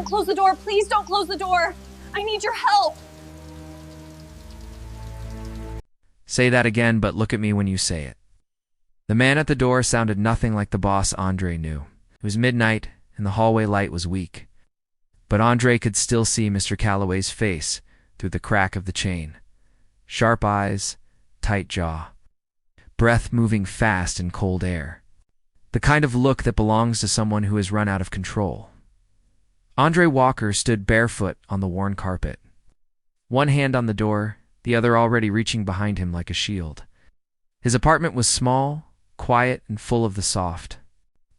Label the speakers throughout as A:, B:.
A: Don't close the door. Please don't close the door. I need your help.
B: Say that again, but look at me when you say it. The man at the door sounded nothing like the boss Andre knew. It was midnight, and the hallway light was weak. But Andre could still see Mr. Calloway's face through the crack of the chain. Sharp eyes, tight jaw, breath moving fast in cold air. The kind of look that belongs to someone who has run out of control. Andre Walker stood barefoot on the worn carpet, one hand on the door, the other already reaching behind him like a shield. His apartment was small, quiet, and full of the soft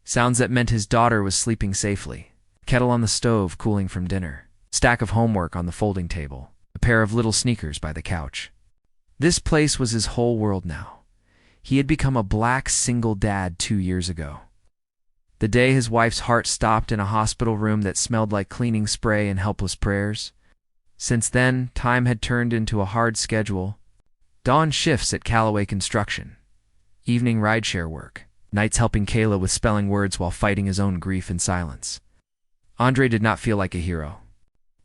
B: sounds that meant his daughter was sleeping safely. Kettle on the stove cooling from dinner, stack of homework on the folding table, a pair of little sneakers by the couch. This place was his whole world now. He had become a black single dad 2 years ago. The day his wife's heart stopped in a hospital room that smelled like cleaning spray and helpless prayers. Since then, time had turned into a hard schedule. Dawn shifts at Calloway Construction, evening rideshare work, nights helping Kayla with spelling words while fighting his own grief in silence. Andre did not feel like a hero.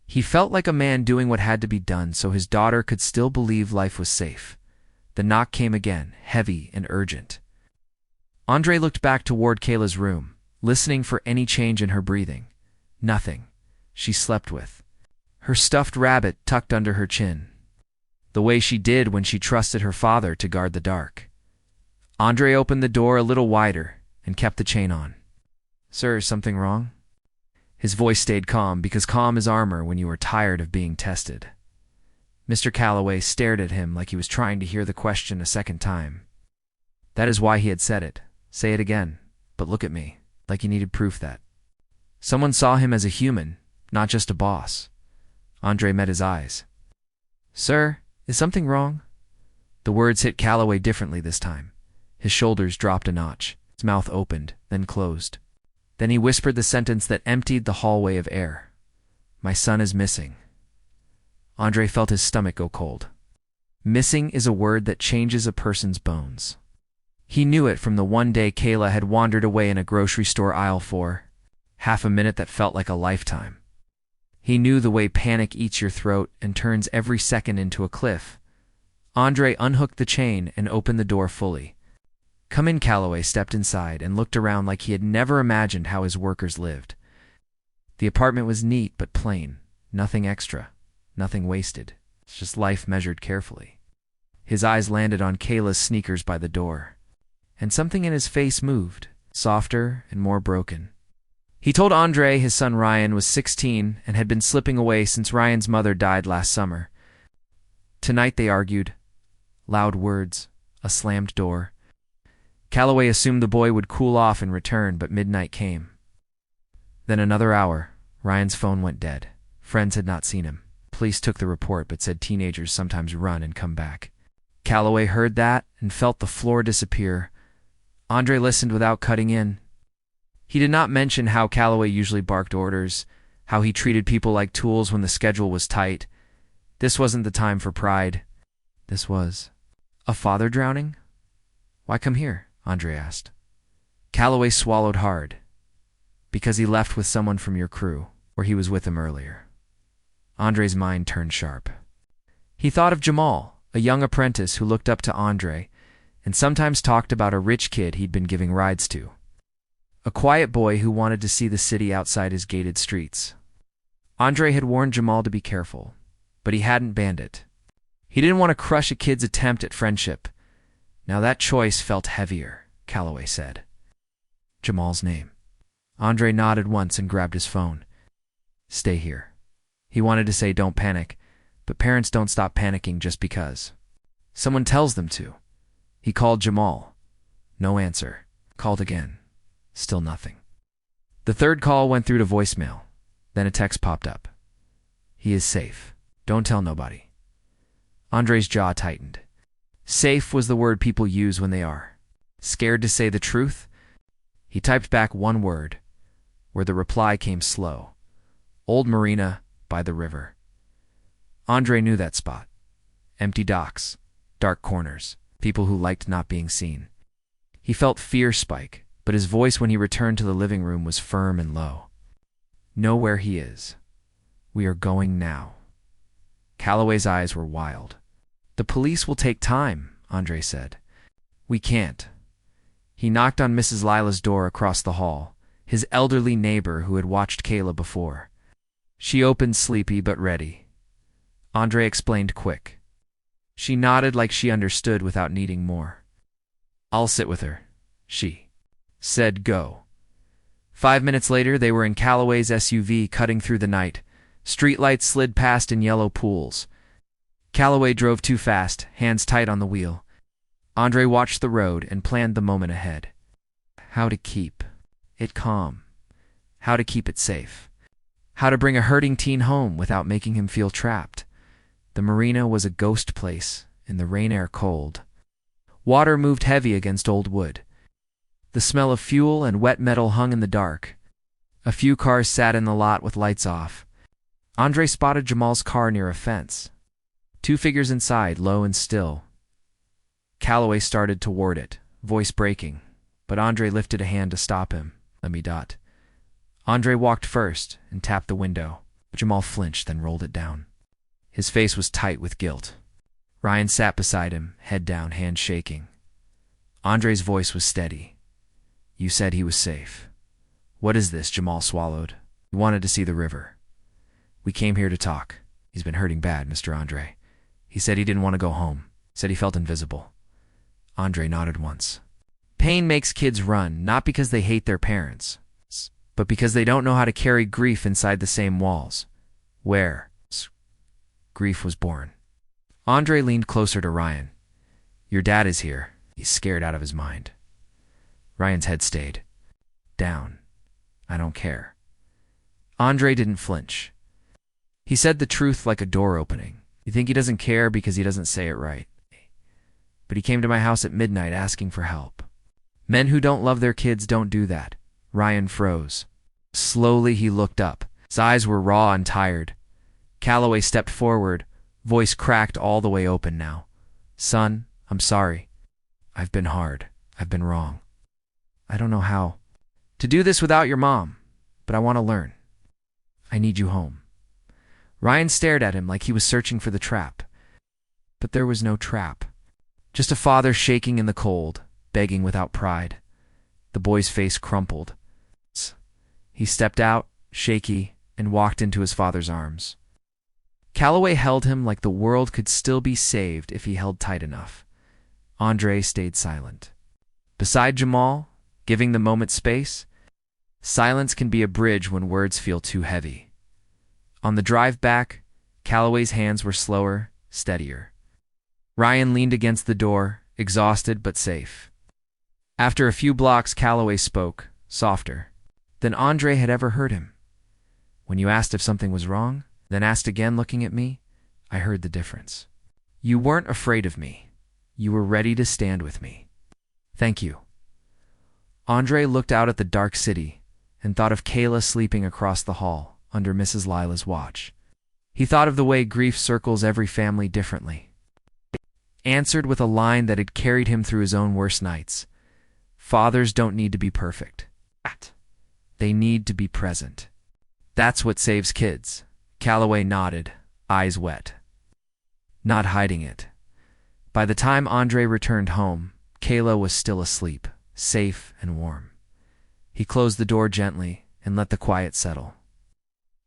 B: He felt like a man doing what had to be done so his daughter could still believe life was safe. The knock came again, heavy and urgent. Andre looked back toward Kayla's room, listening for any change in her breathing. Nothing. She slept with her stuffed rabbit tucked under her chin, the way she did when she trusted her father to guard the dark. Andre opened the door a little wider and kept the chain on. "Sir, is something wrong?" His voice stayed calm, because calm is armor when you are tired of being tested. Mr. Calloway stared at him like he was trying to hear the question a second time. That is why he had said it. Say it again, but look at me, like he needed proof that someone saw him as a human, not just a boss. Andre met his eyes. "Sir, is something wrong?" The words hit Calloway differently this time. His shoulders dropped a notch. His mouth opened, then closed. Then he whispered the sentence that emptied the hallway of air. "My son is missing." Andre felt his stomach go cold. Missing is a word that changes a person's bones. He knew it from the one day Kayla had wandered away in a grocery store aisle for half a minute that felt like a lifetime. He knew the way panic eats your throat and turns every second into a cliff. Andre unhooked the chain and opened the door fully. "Come in." Calloway stepped inside and looked around like he had never imagined how his workers lived. The apartment was neat but plain. Nothing extra. Nothing wasted. It's just life measured carefully. His eyes landed on Kayla's sneakers by the door, and something in his face moved, softer and more broken. He told Andre his son Ryan was 16 and had been slipping away since Ryan's mother died last summer. Tonight they argued. Loud words, a slammed door. Calloway assumed the boy would cool off and return, but midnight came. Then another hour. Ryan's phone went dead. Friends had not seen him. Police took the report but said teenagers sometimes run and come back. Calloway heard that and felt the floor disappear. Andre listened without cutting in. He did not mention how Calloway usually barked orders, how he treated people like tools when the schedule was tight. This wasn't the time for pride. This was a father drowning? "Why come here?" Andre asked. Calloway swallowed hard. "Because he left with someone from your crew, or he was with him earlier." Andre's mind turned sharp. He thought of Jamal, a young apprentice who looked up to Andre and sometimes talked about a rich kid he'd been giving rides to. A quiet boy who wanted to see the city outside his gated streets. Andre had warned Jamal to be careful, but he hadn't banned it. He didn't want to crush a kid's attempt at friendship. Now that choice felt heavier, Calloway said. Jamal's name. Andre nodded once and grabbed his phone. "Stay here." He wanted to say don't panic, but parents don't stop panicking just because someone tells them to. He called Jamal. No answer. Called again. Still nothing. The third call went through to voicemail. Then a text popped up. "He is safe. Don't tell nobody." Andre's jaw tightened. Safe was the word people use when they are scared to say the truth. He typed back one word, where the reply came slow. "Old Marina by the river." Andre knew that spot. Empty docks, dark corners, people who liked not being seen. He felt fear spike, but his voice when he returned to the living room was firm and low. Know where he is. We are going now." Calloway's eyes were wild. "The police will take time," Andre said. "We can't." He knocked on Mrs. Lila's door across the hall, his elderly neighbor who had watched Kayla before. She opened sleepy but ready. Andre explained quick. She nodded like she understood without needing more. "I'll sit with her," she said. "Go." 5 minutes later, they were in Calloway's SUV cutting through the night. Streetlights slid past in yellow pools. Calloway drove too fast, hands tight on the wheel. Andre watched the road and planned the moment ahead. How to keep it calm. How to keep it safe. How to bring a hurting teen home without making him feel trapped. The marina was a ghost place in the rain air cold. Water moved heavy against old wood. The smell of fuel and wet metal hung in the dark. A few cars sat in the lot with lights off. Andre spotted Jamal's car near a fence. 2 figures inside, low and still. Calloway started toward it, voice breaking, but Andre lifted a hand to stop him. "Let me dot." Andre walked first and tapped the window. Jamal flinched, then rolled it down. His face was tight with guilt. Ryan sat beside him, head down, hand shaking. Andre's voice was steady. "You said he was safe." "What is this?" Jamal swallowed. "He wanted to see the river. We came here to talk. He's been hurting bad, Mr. Andre. He said he didn't want to go home. Said he felt invisible." Andre nodded once. Pain makes kids run, not because they hate their parents, but because they don't know how to carry grief inside the same walls. Where grief was born. Andre leaned closer to Ryan. "Your dad is here. He's scared out of his mind." Ryan's head stayed down. "I don't care." Andre didn't flinch. He said the truth like a door opening. "You think he doesn't care because he doesn't say it right. But he came to my house at midnight asking for help. Men who don't love their kids don't do that." Ryan froze. Slowly he looked up. His eyes were raw and tired. Calloway stepped forward, voice cracked all the way open now. "Son, I'm sorry. I've been hard. I've been wrong. I don't know how to do this without your mom, but I want to learn. I need you home." Ryan stared at him like he was searching for the trap. But there was no trap. Just a father shaking in the cold, begging without pride. The boy's face crumpled. He stepped out, shaky, and walked into his father's arms. Calloway held him like the world could still be saved if he held tight enough. Andre stayed silent. Beside Jamal, giving the moment space, silence can be a bridge when words feel too heavy. On the drive back, Calloway's hands were slower, steadier. Ryan leaned against the door, exhausted but safe. After a few blocks, Calloway spoke, softer than Andre had ever heard him. "When you asked if something was wrong, then asked again looking at me, I heard the difference. You weren't afraid of me. You were ready to stand with me. Thank you." Andre looked out at the dark city and thought of Kayla sleeping across the hall under Mrs. Lila's watch. He thought of the way grief circles every family differently. Answered with a line that had carried him through his own worst nights. Fathers don't need to be perfect. They need to be present. That's what saves kids. Calloway nodded, eyes wet. Not hiding it. By the time Andre returned home, Kayla was still asleep, safe and warm. He closed the door gently and let the quiet settle.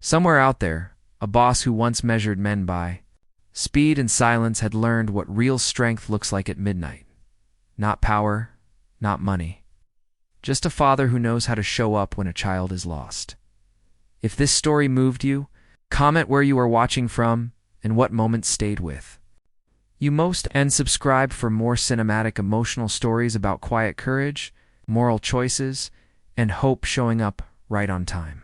B: Somewhere out there, a boss who once measured men by speed and silence had learned what real strength looks like at midnight. Not power, not money. Just a father who knows how to show up when a child is lost. If this story moved you, comment where you are watching from and what moments stayed with you most, and subscribe for more cinematic emotional stories about quiet courage, moral choices, and hope showing up right on time.